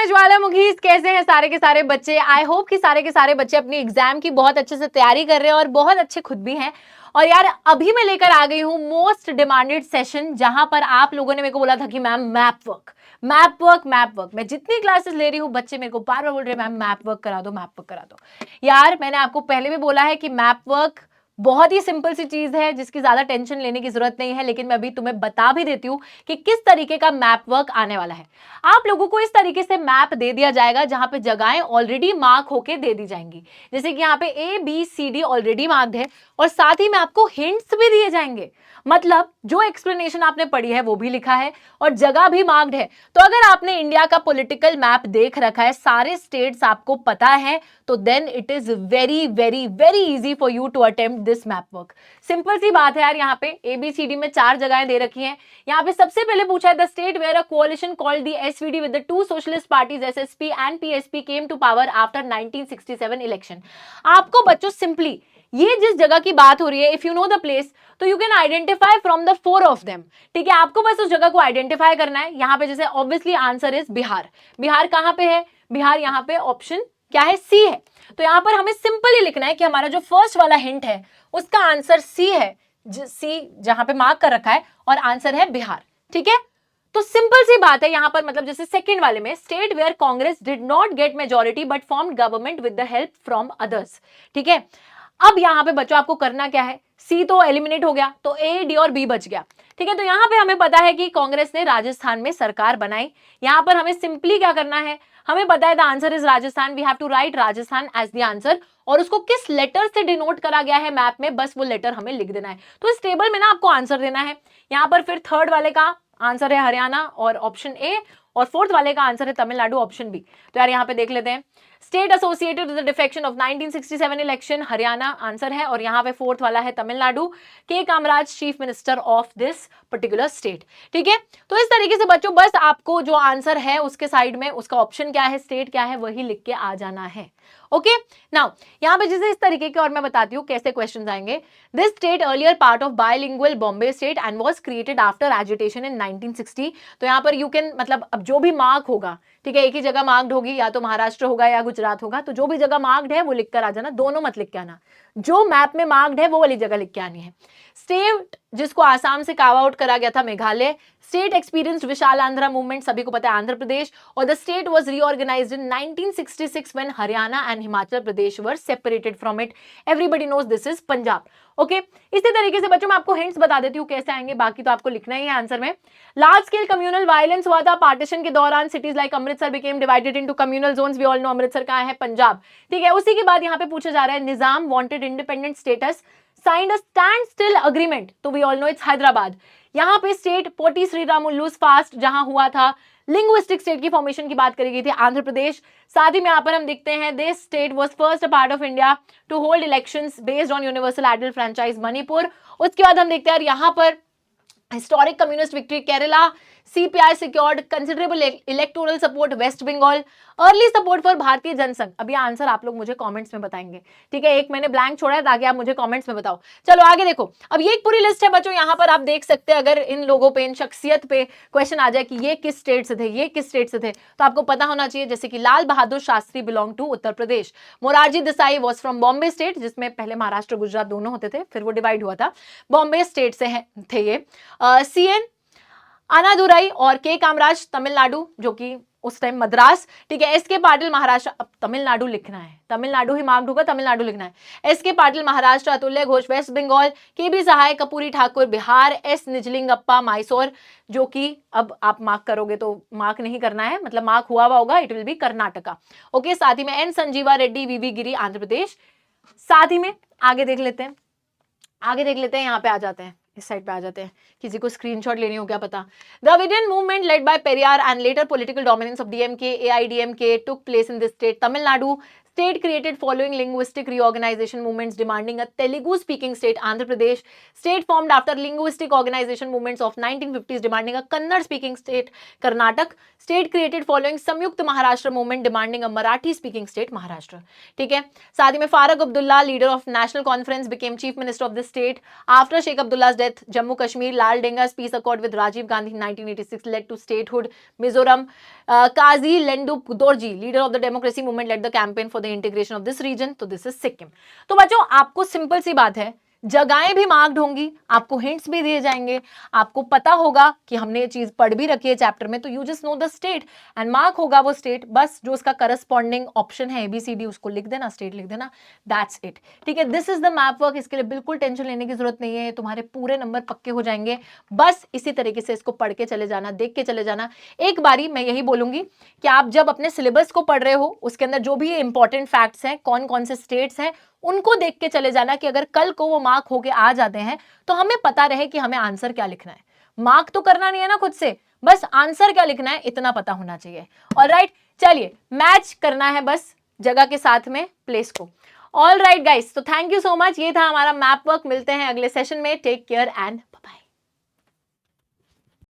ज्वालामुखीज, कैसे हैं सारे के सारे बच्चे? आई होप कि सारे के सारे बच्चे अपनी एग्जाम की बहुत अच्छे से तैयारी कर रहे हैं और बहुत अच्छे खुद भी हैं। और यार अभी मैं लेकर आ गई हूँ मोस्ट डिमांडेड सेशन, जहां पर आप लोगों ने मेरे को बोला था कि ma'am map work map work map work. मैं जितनी क्लासेस ले रही हूँ बच्चे मेरे को बार बार बोल रहे हैं मैम मैप वर्क करा दो, मैप वर्क करा दो। यार मैंने आपको पहले भी बोला है कि मैप वर्क बहुत ही सिंपल सी चीज है जिसकी ज्यादा टेंशन लेने की जरूरत नहीं है, लेकिन मैं अभी तुम्हें बता भी देती हूँ कि किस तरीके का मैप वर्क आने वाला है। आप लोगों को इस तरीके से मैप दे दिया जाएगा जहां पे जगहें ऑलरेडी मार्क होके दे दी जाएंगी, जैसे कि यहाँ पे A B C D already marked है और साथ ही में आपको हिंट्स भी दिए जाएंगे। मतलब जो एक्सप्लेनेशन आपने पढ़ी है वो भी लिखा है और जगह भी मार्क्ड है। तो अगर आपने इंडिया का पॉलिटिकल मैप देख रखा है, सारे स्टेट्स आपको पता है, तो then it is very very very easy for you to attempt this map work. Simple सी बात है यार, यहाँ पे एबीसीडी में 4 जगहें दे रखी हैं। यहाँ पे सबसे पहले पूछा है the state where a coalition called the SVD with the 2 socialist parties SSP and PSP came to power after 1967 election. आपको बच्चों सिंपली ये जिस जगह की बात हो रही है, if you know the place तो you can identify from the 4 of them. ठीक है, आपको बस उस जगह को आइडेंटिफाई करना है। यहाँ पे जैसे obviously answer is Bihar. Bihar कहाँ पे है? बिहार यहाँ पे ऑप्शन क्या है? सी है। तो यहाँ पर हमें सिंपल ही लिखना है कि हमारा जो फर्स्ट वाला हिंट है उसका आंसर सी है, सी जहां पे मार्क कर रखा है, और आंसर है बिहार। ठीक है, तो सिंपल सी बात है यहाँ पर। मतलब जैसे सेकंड वाले में state where Congress did not get majority but formed government with the help from others. ठीक है, अब यहाँ पे बच्चों आपको करना क्या है? सी तो एलिमिनेट हो गया, तो ए डी और बी बच गया। ठीक है, तो यहाँ पे हमें पता है कि कांग्रेस ने राजस्थान में सरकार बनाई। यहाँ पर हमें सिंपली क्या करना है? हमें पता है the answer is Rajasthan, we have to write Rajasthan as the answer, और उसको किस लेटर से डिनोट करा गया है मैप में, बस वो लेटर हमें लिख देना है। तो इस टेबल में ना आपको आंसर देना है। यहाँ पर फिर थर्ड वाले का आंसर है हरियाणा और ऑप्शन ए, और फोर्थ वाले का आंसर है तमिलनाडु ऑप्शन बी। तो यार यहाँ पे देख लेते हैं, state associated with the defection of 1967 election, Haryana answer है, और यहाँ पे फोर्थ वाला है Tamil Nadu. K Kamaraj chief minister of this particular state. ठीक है, तो इस तरीके से बच्चों बस आपको जो आंसर है उसके साइड में उसका ऑप्शन क्या है, स्टेट क्या है, वही लिख के आ जाना है। ओके, नाउ यहाँ पे जैसे इस तरीके के और मैं बताती हूँ कैसे क्वेश्चन आएंगे। This state earlier part of bilingual Bombay state and was created after agitation in 1960। तो यहाँ पर यू कैन मतलब अब जो भी मार्क होगा, ठीक है, एक ही जगह मार्क्ड होगी, या तो महाराष्ट्र होगा या गुजरात होगा, तो जो भी जगह मार्क्ड है वो लिख कर आ जाना, दोनों मत लिख के आना, जो मैप में मार्क्ड है वो वाली जगह लिख के आनी है। स्टेट जिसको आसाम से कार्व आउट करा गया था, Meghalaya. State experienced Vishal Andhra movement, सभी को पता है आंध्र प्रदेश। और the state was reorganised in 1966 when Haryana and Himachal Pradesh were separated from it. Everybody knows this is Punjab. Okay, इसी तरीके से बच्चों मैं आपको हिंट्स बता देती हूँ कैसे आएंगे, बाकी तो आपको लिखना ही है आंसर में। लार्ज स्केल कम्युनल वायलेंस हुआ था पार्टीशन के दौरान, cities like Amritsar became divided into communal zones. We all know Amritsar कहाँ है? पंजाब। ठीक है, उसी के बाद यहाँ पे पूछा जा रहा है Nizam wanted independent status, signed a standstill agreement, तो we all know it's Hyderabad. यहाँ पे स्टेट पोटी श्रीरामुलुस फास्ट जहां हुआ था। लिंग्विस्टिक स्टेट की फॉर्मेशन की बात करी गई थी, आंध्र प्रदेश। साथ ही में यहाँ पर हम देखते हैं this state was first a part of India to hold elections based on universal adult franchise, Manipur. उसके बाद हम देखते हैं यहाँ पर historic communist victory Kerala, CPI secured considerable electoral support West Bengal, early support for Bharatiya Jana Sangh. अभी आंसर आप लोग मुझे कमेंट्स में बताएंगे। ठीक है, एक मैंने ब्लैंक छोड़ा है ताकि आप मुझे कमेंट्स में बताओ। चलो आगे देखो, अब ये एक पूरी लिस्ट है बच्चों, यहाँ पर आप देख सकते हैं अगर इन लोगों पे, इन शख्सियत पे क्वेश्चन आ जाए कि ये किस स्टेट से थे, ये किस स्टेट से थे, तो आपको पता होना चाहिए। जैसे कि Lal Bahadur Shastri belong to Uttar Pradesh, Morarji Desai was from Bombay state, जिसमें पहले महाराष्ट्र गुजरात दोनों होते थे, फिर वो डिवाइड हुआ था, बॉम्बे स्टेट से थे ये। सीएन अनादुराई और के कामराज तमिलनाडु, जो कि उस टाइम मद्रास। ठीक है, एस के पाटिल महाराष्ट्र, अब तमिलनाडु लिखना है, तमिलनाडु ही मार्क्ड होगा, तमिलनाडु लिखना है। एस के पाटिल महाराष्ट्र, अतुल्य घोष वेस्ट बंगाल, के बी सहाय कपूरी ठाकुर बिहार, एस निजलिंगप्पा मैसूर, जो कि अब आप मार्क करोगे तो मार्क नहीं करना है, मतलब मार्क हुआ होगा, it will be Karnataka. Okay, साथ ही में एन संजीवा रेड्डी वीवी गिरी आंध्र प्रदेश। साथ ही में आगे देख लेते हैं, यहाँ पे आ जाते हैं, इस साइड पे आ जाते हैं, किसी को स्क्रीनशॉट लेनी हो क्या पता। Dravidian movement led by Periyar and later political dominance of DMK AIADMK took place in this state, Tamil Nadu. State created following linguistic reorganization movements demanding a Telugu speaking state, Andhra Pradesh. State formed after linguistic organization movements of 1950s demanding a Kannada speaking state, Karnataka. State created following Samyukt Maharashtra movement demanding a Marathi speaking state, Maharashtra. ठीक है, साथ ही में Farooq Abdullah, leader of National Conference, became chief minister of the state. After Sheikh Abdullah's death, Jammu Kashmir, Lal Denga's peace accord with Rajiv Gandhi in 1986 led to statehood. Mizoram, Kazi Lendup Dorji, leader of the democracy movement, led the campaign for the integration of this region. तो this is Sikkim. तो बच्चों, आपको simple सी बात है, जगहें भी marked होंगी, आपको हिंट्स भी दिए जाएंगे, आपको पता होगा कि हमने ये चीज पढ़ भी रखी है चैप्टर में, तो you just know the state and mark होगा वो स्टेट, बस जो उसका करस्पॉन्डिंग ऑप्शन है ABCD उसको लिख देना, स्टेट लिख देना, दैट्स इट। ठीक है, this is the map work. इसके लिए बिल्कुल टेंशन लेने की जरूरत नहीं है, तुम्हारे पूरे नंबर पक्के हो जाएंगे, बस इसी तरीके से इसको पढ़ के चले जाना, देख के चले जाना। एक बारी मैं यही बोलूंगी कि आप जब अपने सिलेबस को पढ़ रहे हो, उसके अंदर जो भी इंपॉर्टेंट फैक्ट्स हैं, कौन कौन से स्टेट्स हैं, उनको देख के चले जाना कि अगर कल को वो मार्क होके आ जाते हैं तो हमें पता रहे कि हमें आंसर क्या लिखना है। मार्क तो करना नहीं है ना खुद से, बस आंसर क्या लिखना है इतना पता होना चाहिए। ऑलराइट, चलिए मैच करना है बस जगह के साथ में प्लेस को। ऑलराइट गाइस, तो थैंक यू सो मच, ये था हमारा मैप वर्क। मिलते हैं अगले सेशन में, take care and bye bye.